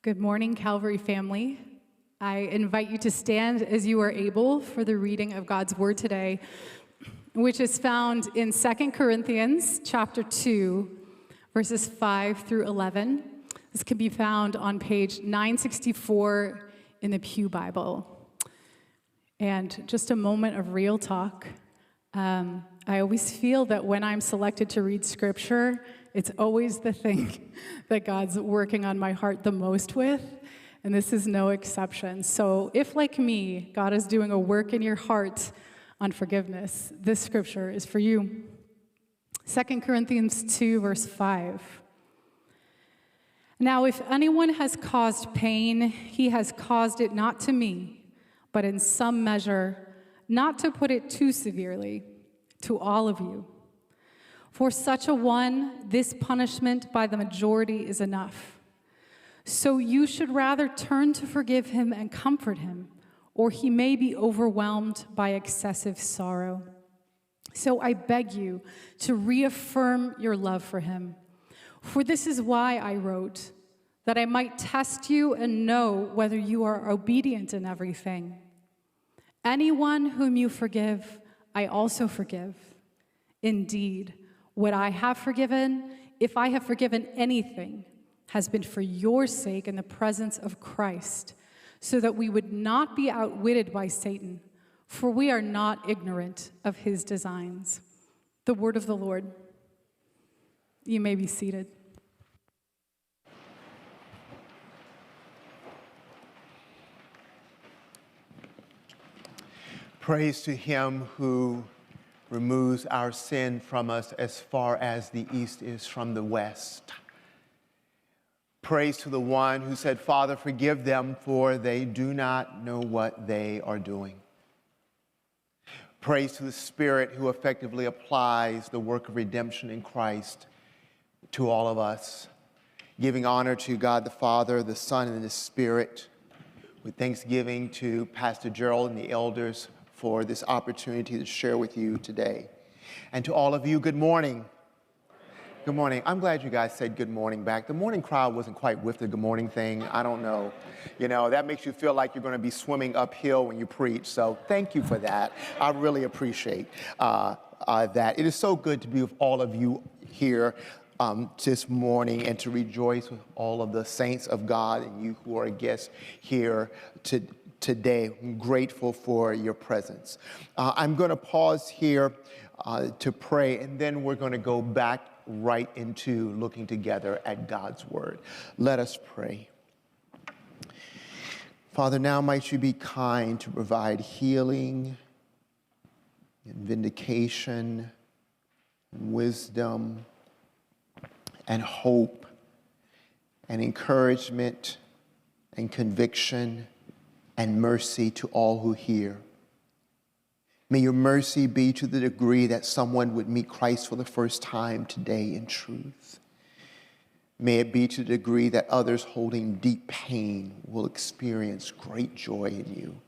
Good morning, Calvary family. I invite you to stand as you are able for the reading of God's Word today, which is found in 2 Corinthians chapter 2, verses 5 through 11. This can be found on page 964 in the Pew Bible. And just a moment of real talk. I always feel that when I'm selected to read Scripture, it's always the thing that God's working on my heart the most with, and this is no exception. So if, like me, God is doing a work in your heart on forgiveness, this Scripture is for you. 2 Corinthians 2, verse 5. Now, if anyone has caused pain, he has caused it not to me, but in some measure, not to put it too severely, to all of you. For such a one, this punishment by the majority is enough. So you should rather turn to forgive him and comfort him, or he may be overwhelmed by excessive sorrow. So I beg you to reaffirm your love for him. For this is why I wrote, that I might test you and know whether you are obedient in everything. Anyone whom you forgive, I also forgive. Indeed, what I have forgiven, if I have forgiven anything, has been for your sake in the presence of Christ, so that we would not be outwitted by Satan, for we are not ignorant of his designs. The word of the Lord. You may be seated. Praise to him who removes our sin from us as far as the east is from the west. Praise to the one who said, Father, forgive them, for they do not know what they are doing. Praise to the Spirit who effectively applies the work of redemption in Christ to all of us. Giving honor to God the Father, the Son, and the Spirit. With thanksgiving to Pastor Gerald and the elders for this opportunity to share with you today. And to all of you, good morning. Good morning. I'm glad you guys said good morning back. The morning crowd wasn't quite with the good morning thing. I don't know. You know, that makes you feel like you're going to be swimming uphill when you preach. So thank you for that. I really appreciate that. It is so good to be with all of you here this morning and to rejoice with all of the saints of God and you who are guests here today. I'm grateful for your presence. I'm going to pause here to pray, and then we're going to go back right into looking together at God's word. Let us pray. Father, now might you be kind to provide healing and vindication, and wisdom and hope and encouragement and conviction and mercy to all who hear. May your mercy be to the degree that someone would meet Christ for the first time today in truth. May it be to the degree that others holding deep pain will experience great joy in you.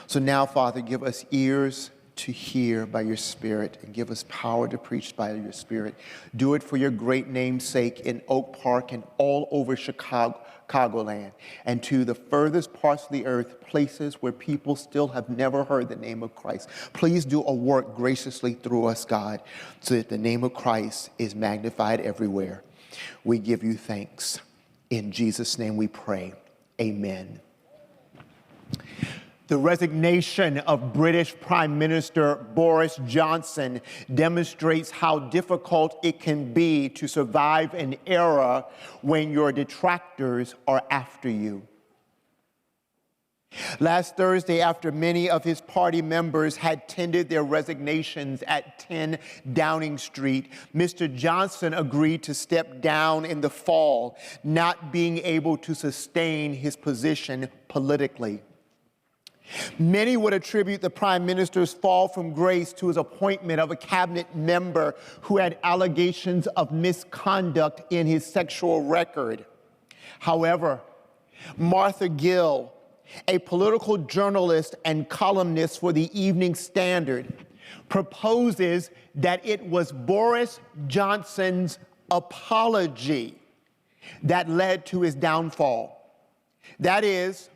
So now, Father, give us ears to hear by your Spirit and give us power to preach by your Spirit. Do it for your great name's sake in Oak Park and all over Chicagoland, and to the furthest parts of the earth, places where people still have never heard the name of Christ. Please do a work graciously through us, God, so that the name of Christ is magnified everywhere. We give you thanks. In Jesus' name we pray. Amen. The resignation of British Prime Minister Boris Johnson demonstrates how difficult it can be to survive an era when your detractors are after you. Last Thursday, after many of his party members had tendered their resignations at 10 Downing Street, Mr. Johnson agreed to step down in the fall, not being able to sustain his position politically. Many would attribute the Prime Minister's fall from grace to his appointment of a cabinet member who had allegations of misconduct in his sexual record. However, Martha Gill, a political journalist and columnist for the Evening Standard, proposes that it was Boris Johnson's apology that led to his downfall. That is,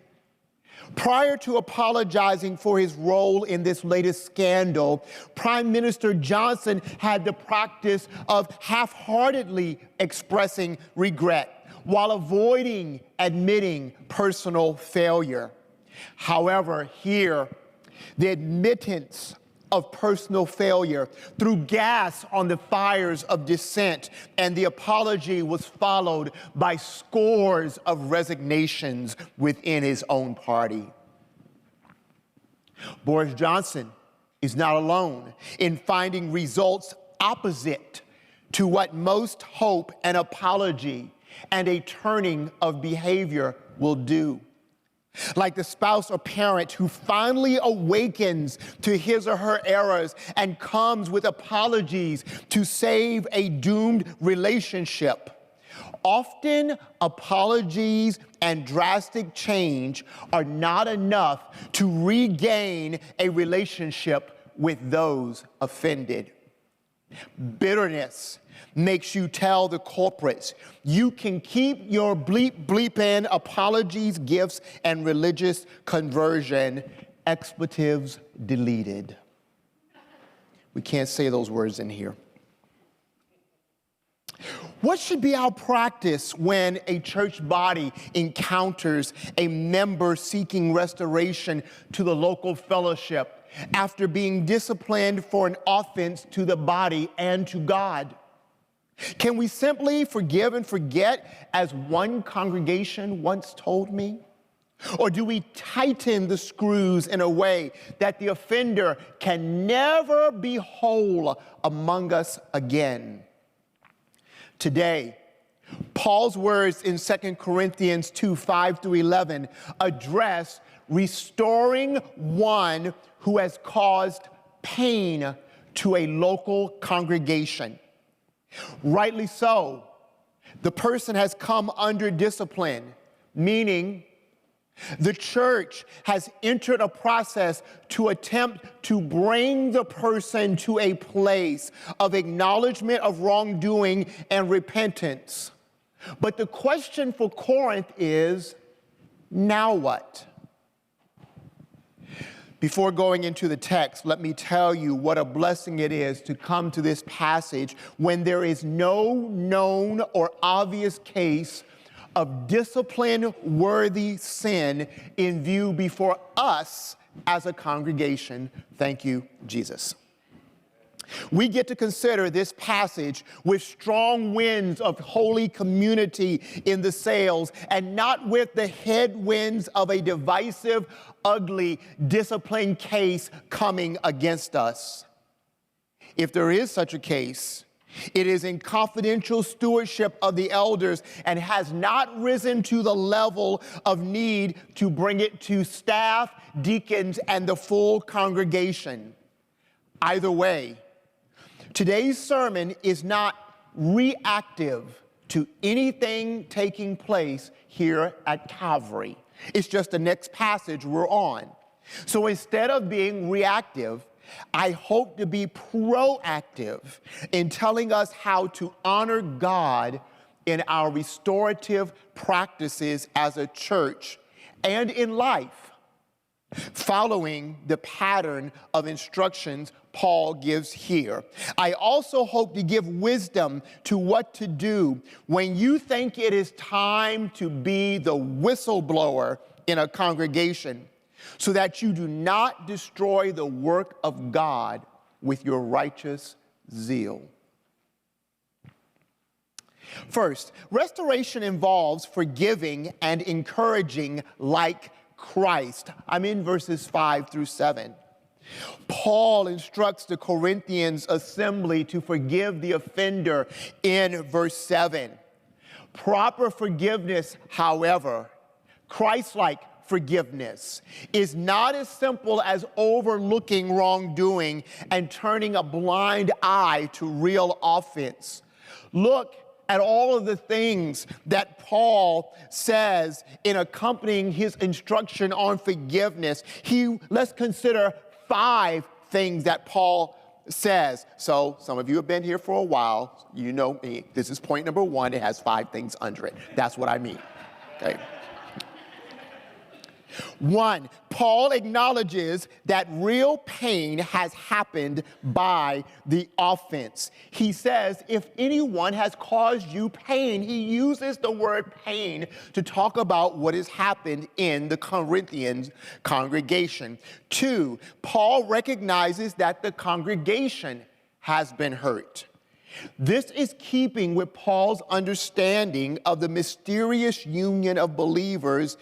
prior to apologizing for his role in this latest scandal, Prime Minister Johnson had the practice of half-heartedly expressing regret while avoiding admitting personal failure. However, here, the admittance of personal failure threw gas on the fires of dissent, and the apology was followed by scores of resignations within his own party. Boris Johnson is not alone in finding results opposite to what most hope an apology and a turning of behavior will do. Like the spouse or parent who finally awakens to his or her errors and comes with apologies to save a doomed relationship. Often, apologies and drastic change are not enough to regain a relationship with those offended. Bitterness makes you tell the culprits, you can keep your bleeping apologies, gifts, and religious conversion, expletives deleted. We can't say those words in here. What should be our practice when a church body encounters a member seeking restoration to the local fellowship after being disciplined for an offense to the body and to God? Can we simply forgive and forget, as one congregation once told me? Or do we tighten the screws in a way that the offender can never be whole among us again? Today, Paul's words in 2 Corinthians 2:5-11 address restoring one who has caused pain to a local congregation. Rightly so, the person has come under discipline, meaning the church has entered a process to attempt to bring the person to a place of acknowledgement of wrongdoing and repentance. But the question for Corinth is, now what? Before going into the text, let me tell you what a blessing it is to come to this passage when there is no known or obvious case of discipline-worthy sin in view before us as a congregation. Thank you, Jesus. We get to consider this passage with strong winds of holy community in the sails and not with the headwinds of a divisive, ugly discipline case coming against us. If there is such a case, it is in confidential stewardship of the elders and has not risen to the level of need to bring it to staff, deacons, and the full congregation. Either way, today's sermon is not reactive to anything taking place here at Calvary. It's just the next passage we're on. So instead of being reactive, I hope to be proactive in telling us how to honor God in our restorative practices as a church and in life, following the pattern of instructions Paul gives here. I also hope to give wisdom to what to do when you think it is time to be the whistleblower in a congregation, so that you do not destroy the work of God with your righteous zeal. First, restoration involves forgiving and encouraging like Christ. I'm in verses 5-7. Paul instructs the Corinthians assembly to forgive the offender in verse 7. Proper forgiveness, however, Christ-like forgiveness, is not as simple as overlooking wrongdoing and turning a blind eye to real offense. Look at all of the things that Paul says in accompanying his instruction on forgiveness. Let's consider 5 things that Paul says, so some of you have been here for a while, you know me, this is point number 1, it has 5 things under it. That's what I mean, okay? 1, Paul acknowledges that real pain has happened by the offense. He says, if anyone has caused you pain, he uses the word pain to talk about what has happened in the Corinthians congregation. 2, Paul recognizes that the congregation has been hurt. This is keeping with Paul's understanding of the mysterious union of believers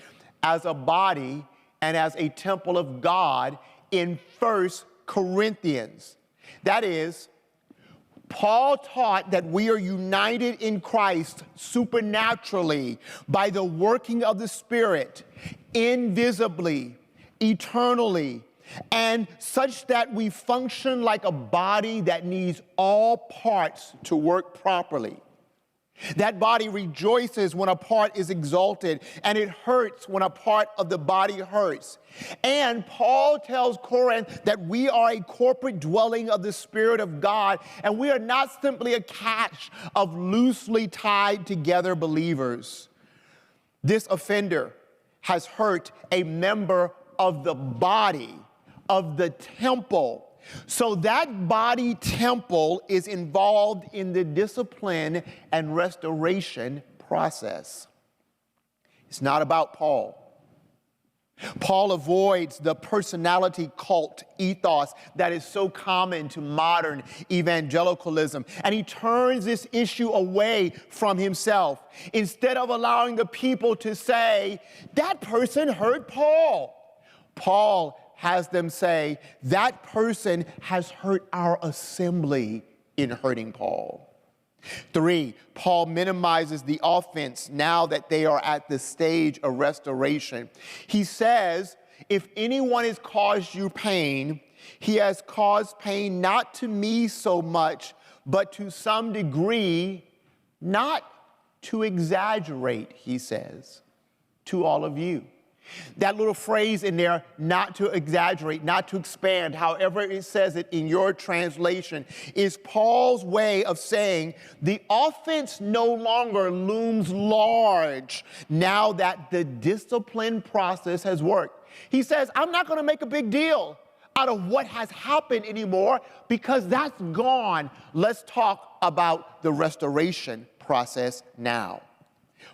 as a body and as a temple of God in 1 Corinthians. That is, Paul taught that we are united in Christ supernaturally by the working of the Spirit, invisibly, eternally, and such that we function like a body that needs all parts to work properly. That body rejoices when a part is exalted, and it hurts when a part of the body hurts. And Paul tells Corinth that we are a corporate dwelling of the Spirit of God, and we are not simply a catch of loosely tied together believers. This offender has hurt a member of the body, of the temple. So that body temple is involved in the discipline and restoration process. It's not about Paul. Paul avoids the personality cult ethos that is so common to modern evangelicalism, and he turns this issue away from himself. Instead of allowing the people to say, that person hurt Paul, Paul has them say, that person has hurt our assembly in hurting Paul. 3, Paul minimizes the offense now that they are at the stage of restoration. He says, if anyone has caused you pain, he has caused pain not to me so much, but to some degree, not to exaggerate, he says, to all of you. That little phrase in there, not to exaggerate, not to expand, however it says it in your translation, is Paul's way of saying the offense no longer looms large now that the discipline process has worked. He says, I'm not going to make a big deal out of what has happened anymore because that's gone. Let's talk about the restoration process now.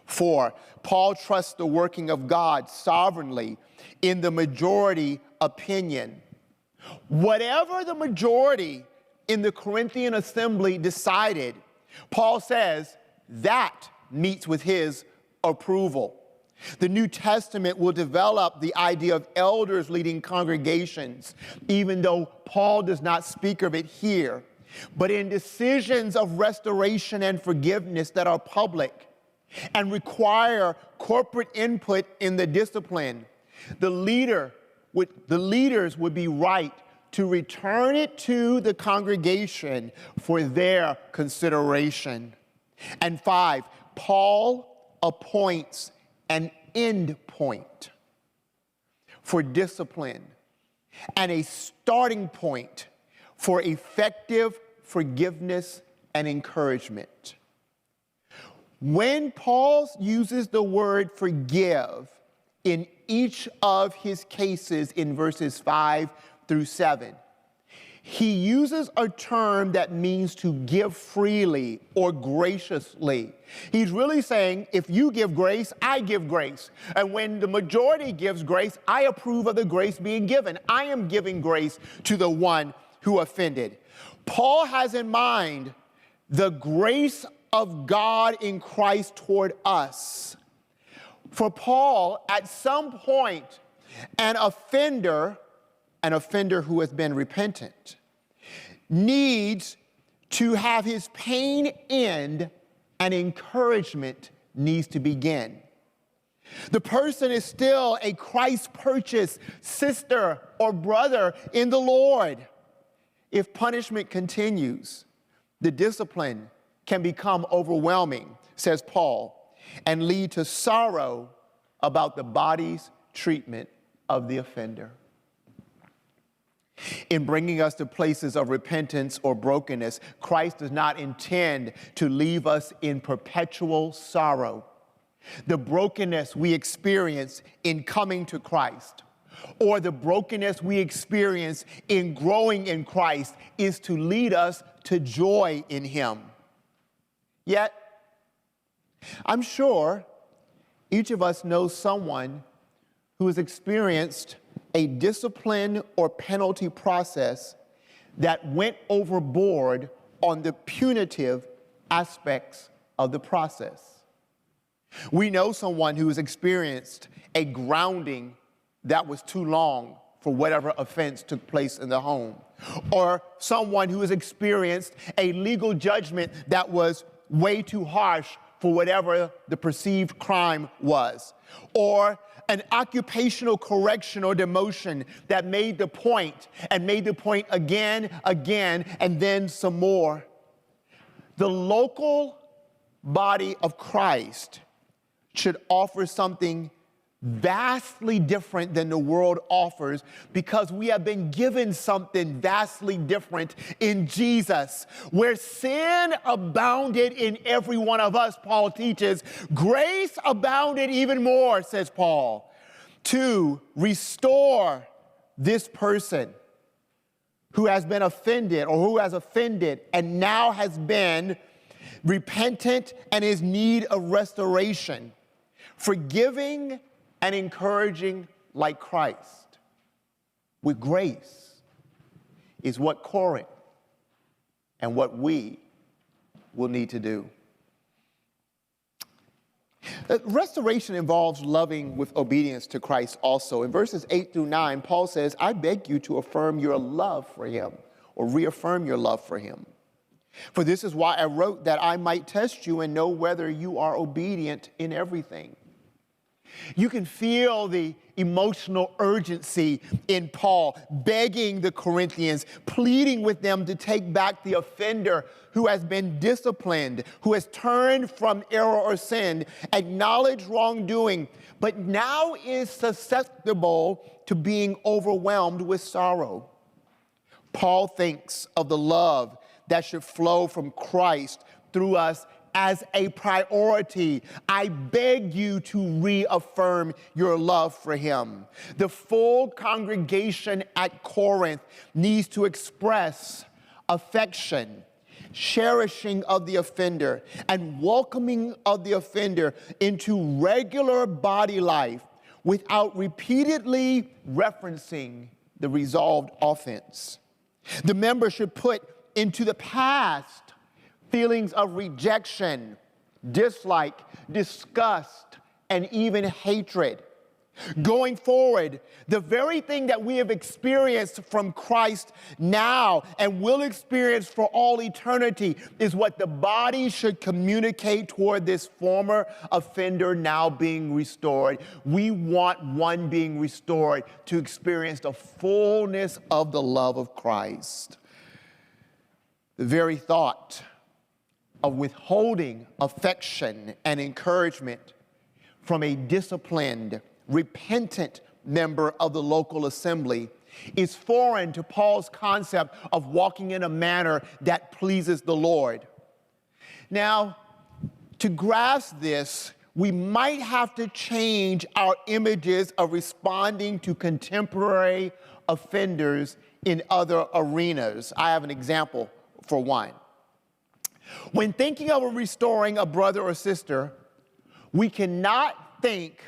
4, Paul trusts the working of God sovereignly in the majority opinion. Whatever the majority in the Corinthian assembly decided, Paul says that meets with his approval. The New Testament will develop the idea of elders leading congregations, even though Paul does not speak of it here. But in decisions of restoration and forgiveness that are public and require corporate input in the discipline, the leaders would be right to return it to the congregation for their consideration. And 5, Paul appoints an end point for discipline and a starting point for effective forgiveness and encouragement. When Paul uses the word forgive in each of his cases in verses 5 through 7, he uses a term that means to give freely or graciously. He's really saying, if you give grace, I give grace. And when the majority gives grace, I approve of the grace being given. I am giving grace to the one who offended. Paul has in mind the grace of God in Christ toward us. For Paul, at some point, an offender who has been repentant, needs to have his pain end and encouragement needs to begin. The person is still a Christ-purchased sister or brother in the Lord. If punishment continues, the discipline can become overwhelming, says Paul, and lead to sorrow about the body's treatment of the offender. In bringing us to places of repentance or brokenness, Christ does not intend to leave us in perpetual sorrow. The brokenness we experience in coming to Christ, or the brokenness we experience in growing in Christ, is to lead us to joy in Him. Yet, I'm sure each of us knows someone who has experienced a discipline or penalty process that went overboard on the punitive aspects of the process. We know someone who has experienced a grounding that was too long for whatever offense took place in the home, or someone who has experienced a legal judgment that was way too harsh for whatever the perceived crime was, or an occupational correction or demotion that made the point again, and then some more. The local body of Christ should offer something vastly different than the world offers, because we have been given something vastly different in Jesus. Where sin abounded in every one of us, Paul teaches, grace abounded even more, says Paul, to restore this person who has been offended or who has offended and now has been repentant and is in need of restoration. Forgiving and encouraging like Christ with grace is what Corinth and what we will need to do. Restoration involves loving with obedience to Christ also. In verses 8 through 9, Paul says, I beg you to affirm your love for Him, or reaffirm your love for Him. For this is why I wrote, that I might test you and know whether you are obedient in everything. You can feel the emotional urgency in Paul, begging the Corinthians, pleading with them to take back the offender who has been disciplined, who has turned from error or sin, acknowledged wrongdoing, but now is susceptible to being overwhelmed with sorrow. Paul thinks of the love that should flow from Christ through us as a priority. I beg you to reaffirm your love for Him. The full congregation at Corinth needs to express affection, cherishing of the offender, and welcoming of the offender into regular body life without repeatedly referencing the resolved offense. The members should put into the past feelings of rejection, dislike, disgust, and even hatred. Going forward, the very thing that we have experienced from Christ now and will experience for all eternity is what the body should communicate toward this former offender now being restored. We want one being restored to experience the fullness of the love of Christ. The very thought of withholding affection and encouragement from a disciplined, repentant member of the local assembly is foreign to Paul's concept of walking in a manner that pleases the Lord. Now, to grasp this, we might have to change our images of responding to contemporary offenders in other arenas. I have an example for one. When thinking of restoring a brother or sister, we cannot think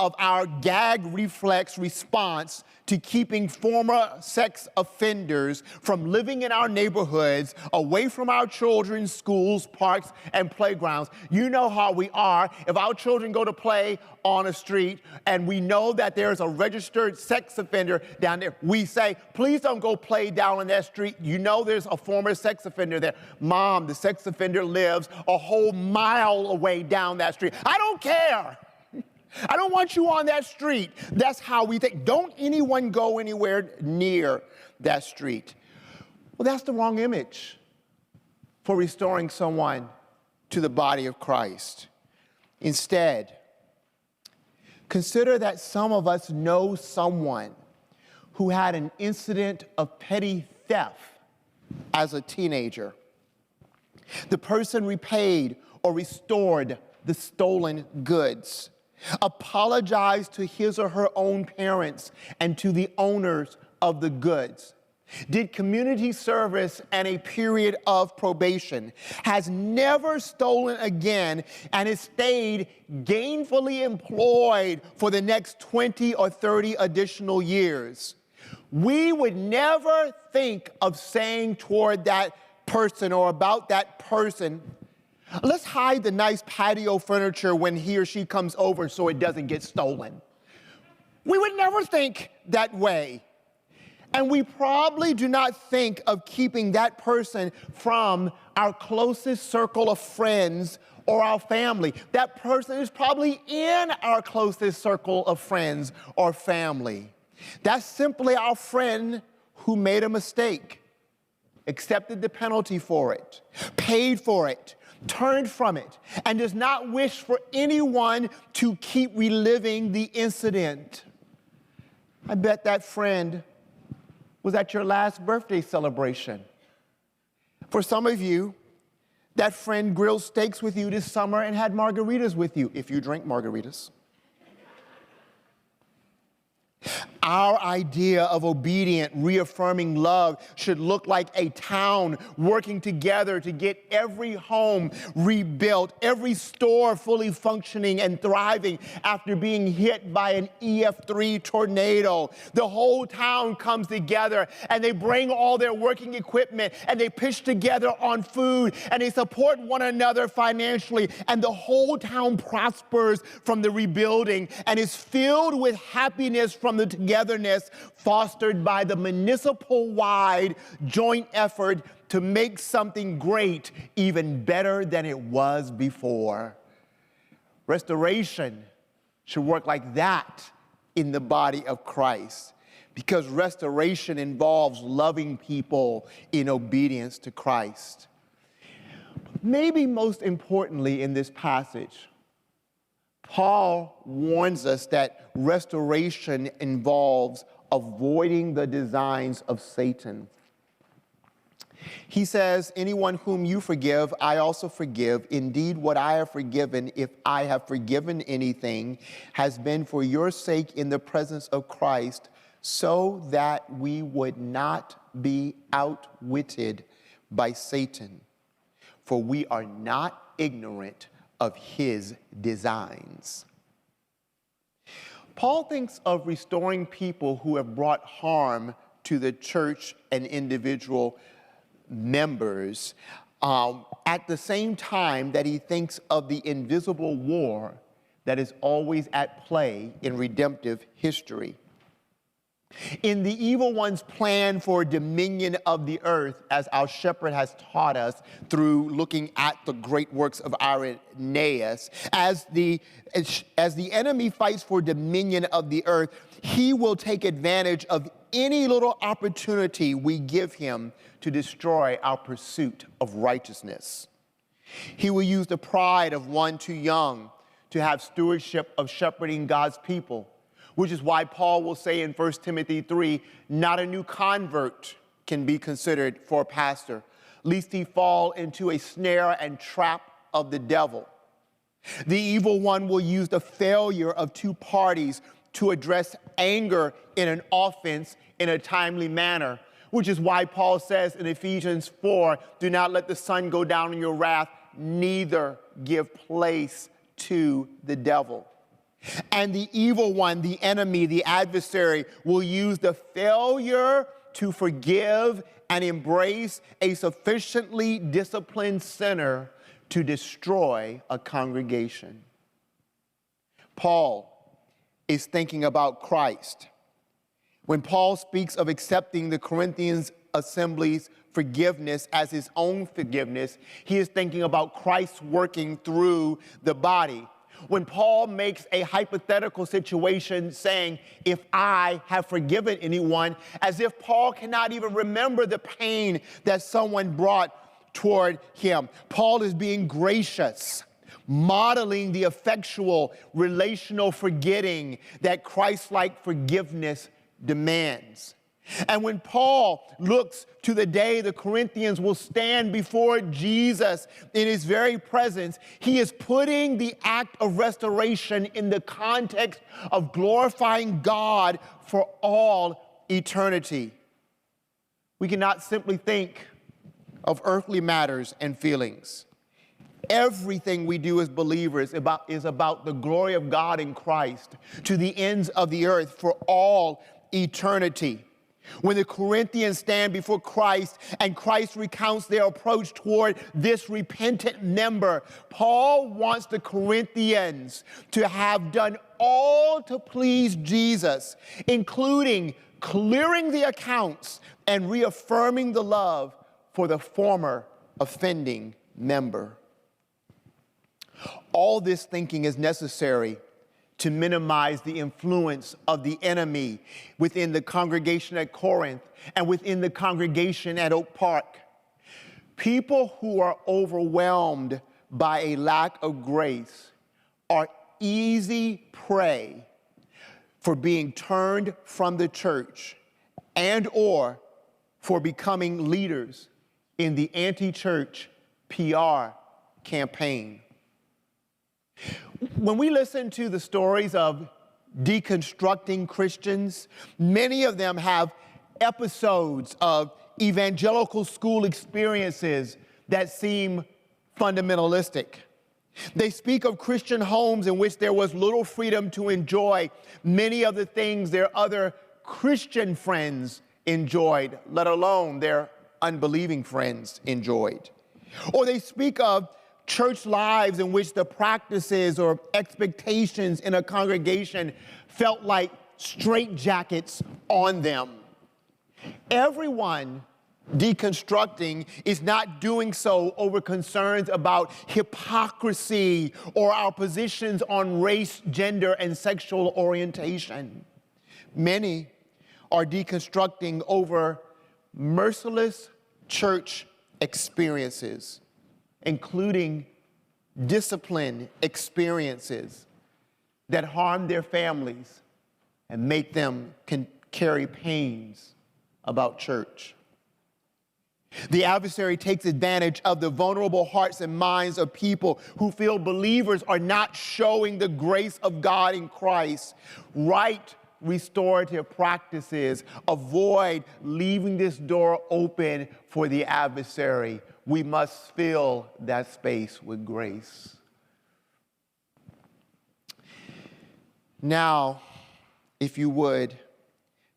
of our gag reflex response to keeping former sex offenders from living in our neighborhoods, away from our children's schools, parks, and playgrounds. You know how we are. If our children go to play on a street and we know that there's a registered sex offender down there, we say, please don't go play down on that street. You know there's a former sex offender there. Mom, the sex offender lives a whole mile away down that street. I don't care. I don't want you on that street. That's how we think. Don't anyone go anywhere near that street. Well, that's the wrong image for restoring someone to the body of Christ. Instead, consider that some of us know someone who had an incident of petty theft as a teenager. The person repaid or restored the stolen goods, apologized to his or her own parents and to the owners of the goods, did community service and a period of probation, has never stolen again, and has stayed gainfully employed for the next 20 or 30 additional years. We would never think of saying toward that person or about that person, let's hide the nice patio furniture when he or she comes over so it doesn't get stolen. We would never think that way. And we probably do not think of keeping that person from our closest circle of friends or our family. That person is probably in our closest circle of friends or family. That's simply our friend who made a mistake, accepted the penalty for it, paid for it, turned from it, and does not wish for anyone to keep reliving the incident. I bet that friend was at your last birthday celebration. For some of you, that friend grilled steaks with you this summer and had margaritas with you, if you drink margaritas. Our idea of obedient, reaffirming love should look like a town working together to get every home rebuilt, every store fully functioning and thriving after being hit by an EF3 tornado. The whole town comes together and they bring all their working equipment and they pitch together on food and they support one another financially, and the whole town prospers from the rebuilding and is filled with happiness from the togetherness fostered by the municipal-wide joint effort to make something great even better than it was before. Restoration should work like that in the body of Christ, because restoration involves loving people in obedience to Christ. Maybe most importantly in this passage, Paul warns us that restoration involves avoiding the designs of Satan. He says, anyone whom you forgive, I also forgive. Indeed, what I have forgiven, if I have forgiven anything, has been for your sake in the presence of Christ, so that we would not be outwitted by Satan. For we are not ignorant of his designs. Paul thinks of restoring people who have brought harm to the church and individual members at the same time that he thinks of the invisible war that is always at play in redemptive history. In the evil one's plan for dominion of the earth, as our shepherd has taught us through looking at the great works of Irenaeus, as the enemy fights for dominion of the earth, he will take advantage of any little opportunity we give him to destroy our pursuit of righteousness. He will use the pride of one too young to have stewardship of shepherding God's people, which is why Paul will say in 1 Timothy 3, not a new convert can be considered for a pastor, lest he fall into a snare and trap of the devil. The evil one will use the failure of two parties to address anger in an offense in a timely manner, which is why Paul says in Ephesians 4, do not let the sun go down in your wrath, neither give place to the devil. And the evil one, the enemy, the adversary, will use the failure to forgive and embrace a sufficiently disciplined sinner to destroy a congregation. Paul is thinking about Christ. When Paul speaks of accepting the Corinthians assembly's forgiveness as his own forgiveness, he is thinking about Christ working through the body. When Paul makes a hypothetical situation saying, if I have forgiven anyone, as if Paul cannot even remember the pain that someone brought toward him. Paul is being gracious, modeling the effectual relational forgetting that Christ-like forgiveness demands. And when Paul looks to the day the Corinthians will stand before Jesus in his very presence, he is putting the act of restoration in the context of glorifying God for all eternity. We cannot simply think of earthly matters and feelings. Everything we do as believers is about the glory of God in Christ to the ends of the earth for all eternity. When the Corinthians stand before Christ and Christ recounts their approach toward this repentant member, Paul wants the Corinthians to have done all to please Jesus, including clearing the accounts and reaffirming the love for the former offending member. All this thinking is necessary to minimize the influence of the enemy within the congregation at Corinth and within the congregation at Oak Park. People who are overwhelmed by a lack of grace are easy prey for being turned from the church and or for becoming leaders in the anti-church PR campaign. When we listen to the stories of deconstructing Christians, many of them have episodes of evangelical school experiences that seem fundamentalistic. They speak of Christian homes in which there was little freedom to enjoy many of the things their other Christian friends enjoyed, let alone their unbelieving friends enjoyed. Or they speak of church lives in which the practices or expectations in a congregation felt like straitjackets on them. Everyone deconstructing is not doing so over concerns about hypocrisy or our positions on race, gender, and sexual orientation. Many are deconstructing over merciless church experiences, including discipline experiences that harm their families and make them carry pains about church. The adversary takes advantage of the vulnerable hearts and minds of people who feel believers are not showing the grace of God in Christ. Right restorative practices avoid leaving this door open for the adversary. We must fill that space with grace. Now, if you would,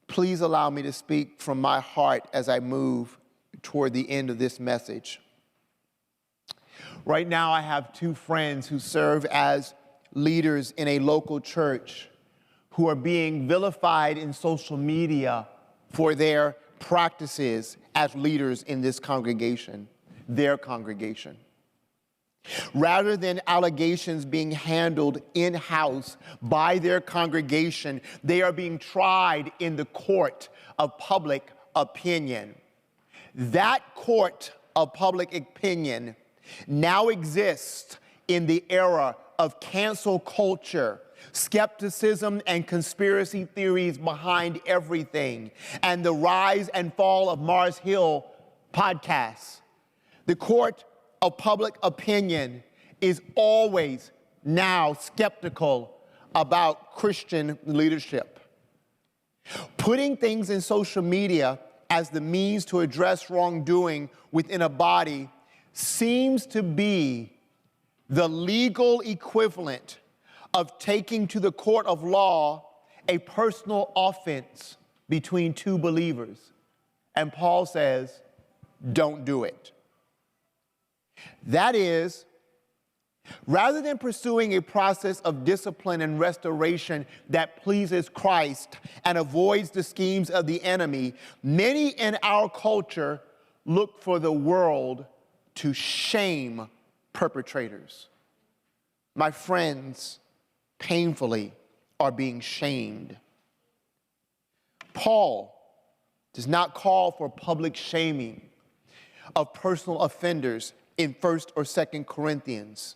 please allow me to speak from my heart as I move toward the end of this message. Right now, I have two friends who serve as leaders in a local church who are being vilified in social media for their practices as leaders in this congregation, their congregation. Rather than allegations being handled in-house by their congregation, they are being tried in the court of public opinion. That court of public opinion now exists in the era of cancel culture, skepticism and conspiracy theories behind everything, and the rise and fall of Mars Hill podcasts. The court of public opinion is always now skeptical about Christian leadership. Putting things in social media as the means to address wrongdoing within a body seems to be the legal equivalent of taking to the court of law a personal offense between two believers. And Paul says, don't do it. That is, rather than pursuing a process of discipline and restoration that pleases Christ and avoids the schemes of the enemy, many in our culture look for the world to shame perpetrators. My friends painfully are being shamed. Paul does not call for public shaming of personal offenders in 1 or 2 Corinthians.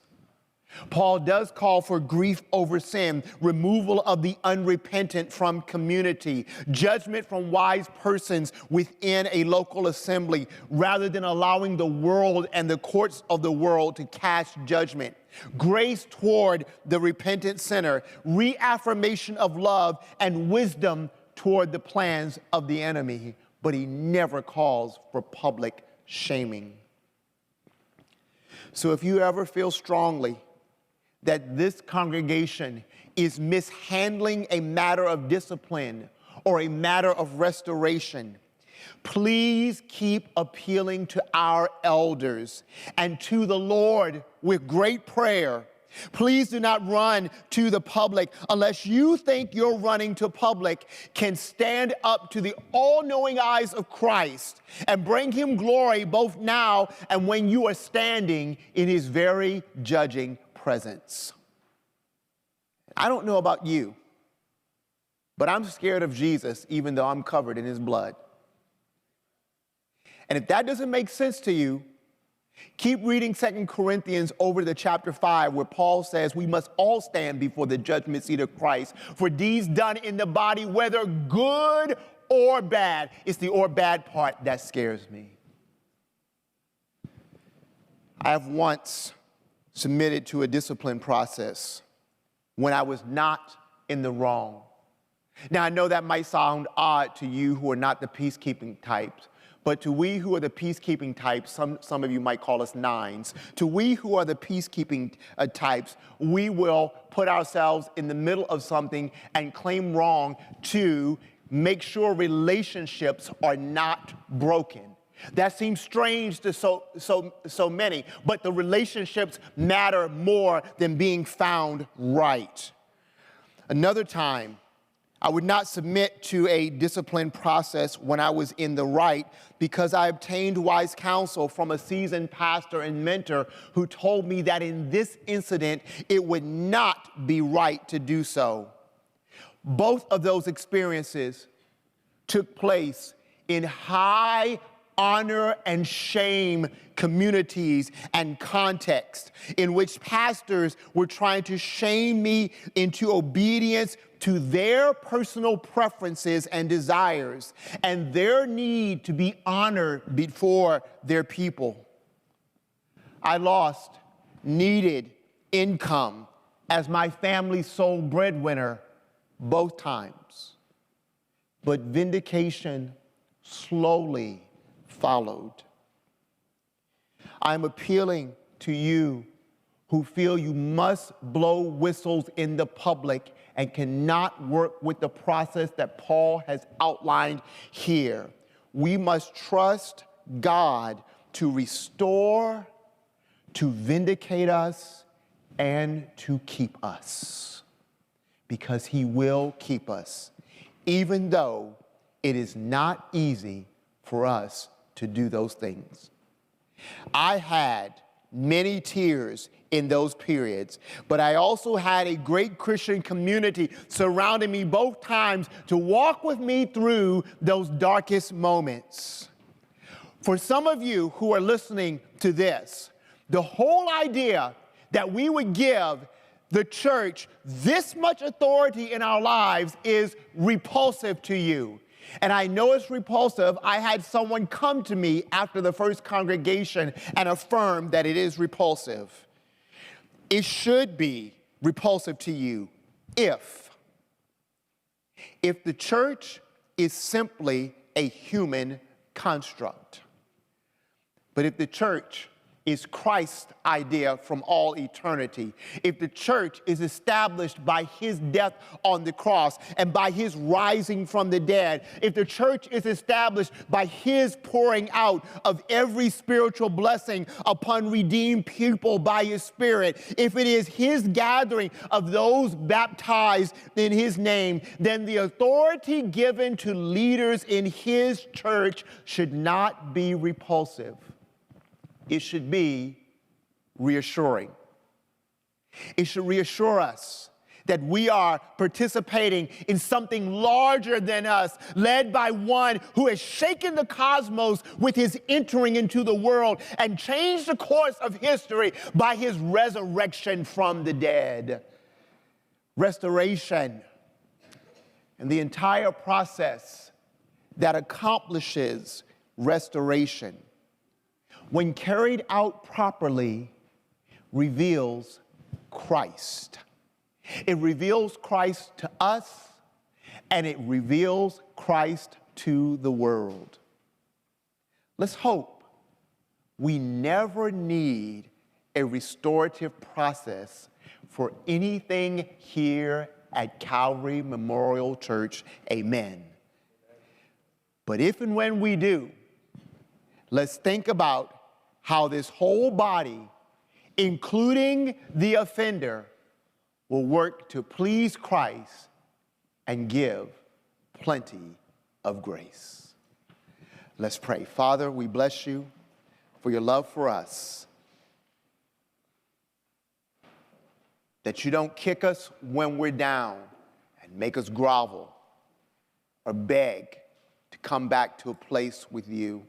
Paul does call for grief over sin, removal of the unrepentant from community, judgment from wise persons within a local assembly, rather than allowing the world and the courts of the world to cast judgment. Grace toward the repentant sinner, reaffirmation of love, and wisdom toward the plans of the enemy. But he never calls for public shaming. So if you ever feel strongly that this congregation is mishandling a matter of discipline or a matter of restoration, please keep appealing to our elders and to the Lord with great prayer. Please do not run to the public unless you think your running to public can stand up to the all-knowing eyes of Christ and bring him glory both now and when you are standing in his very judging presence. I don't know about you, but I'm scared of Jesus even though I'm covered in his blood. And if that doesn't make sense to you, keep reading 2 Corinthians over to chapter 5, where Paul says we must all stand before the judgment seat of Christ for deeds done in the body, whether good or bad. It's the or bad part that scares me. I have once submitted to a discipline process when I was not in the wrong. Now, I know that might sound odd to you who are not the peacekeeping types, but to we who are the peacekeeping types, some of you might call us nines, to we who are the peacekeeping types, we will put ourselves in the middle of something and claim wrong to make sure relationships are not broken. That seems strange to so many, but the relationships matter more than being found right. Another time, I would not submit to a discipline process when I was in the right because I obtained wise counsel from a seasoned pastor and mentor who told me that in this incident, it would not be right to do so. Both of those experiences took place in high honor and shame communities and contexts in which pastors were trying to shame me into obedience to their personal preferences and desires and their need to be honored before their people. I lost needed income as my family's sole breadwinner both times, but vindication slowly followed. I'm appealing to you who feel you must blow whistles in the public and cannot work with the process that Paul has outlined here. We must trust God to restore, to vindicate us, and to keep us, because he will keep us, even though it is not easy for us to do those things. I had many tears in those periods, but I also had a great Christian community surrounding me both times to walk with me through those darkest moments. For some of you who are listening to this, the whole idea that we would give the church this much authority in our lives is repulsive to you. And I know it's repulsive. I had someone come to me after the first congregation and affirm that it is repulsive. It should be repulsive to you if the church is simply a human construct. But if the church is Christ's idea from all eternity, if the church is established by his death on the cross and by his rising from the dead, if the church is established by his pouring out of every spiritual blessing upon redeemed people by his Spirit, if it is his gathering of those baptized in his name, then the authority given to leaders in his church should not be repulsive. It should be reassuring. It should reassure us that we are participating in something larger than us, led by one who has shaken the cosmos with his entering into the world and changed the course of history by his resurrection from the dead. Restoration and the entire process that accomplishes restoration, when carried out properly, reveals Christ. It reveals Christ to us, and it reveals Christ to the world. Let's hope we never need a restorative process for anything here at Calvary Memorial Church. Amen. But if and when we do, let's think about how this whole body, including the offender, will work to please Christ and give plenty of grace. Let's pray. Father, we bless you for your love for us, that you don't kick us when we're down and make us grovel or beg to come back to a place with you,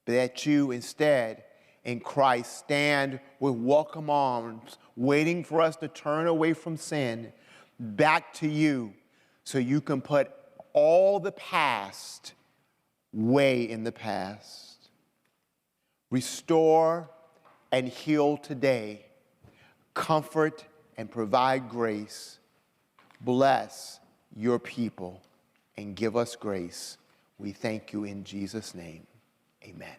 but that you instead in Christ stand with welcome arms, waiting for us to turn away from sin back to you, so you can put all the past way in the past. Restore and heal today. Comfort and provide grace. Bless your people and give us grace. We thank you in Jesus' name. Amen.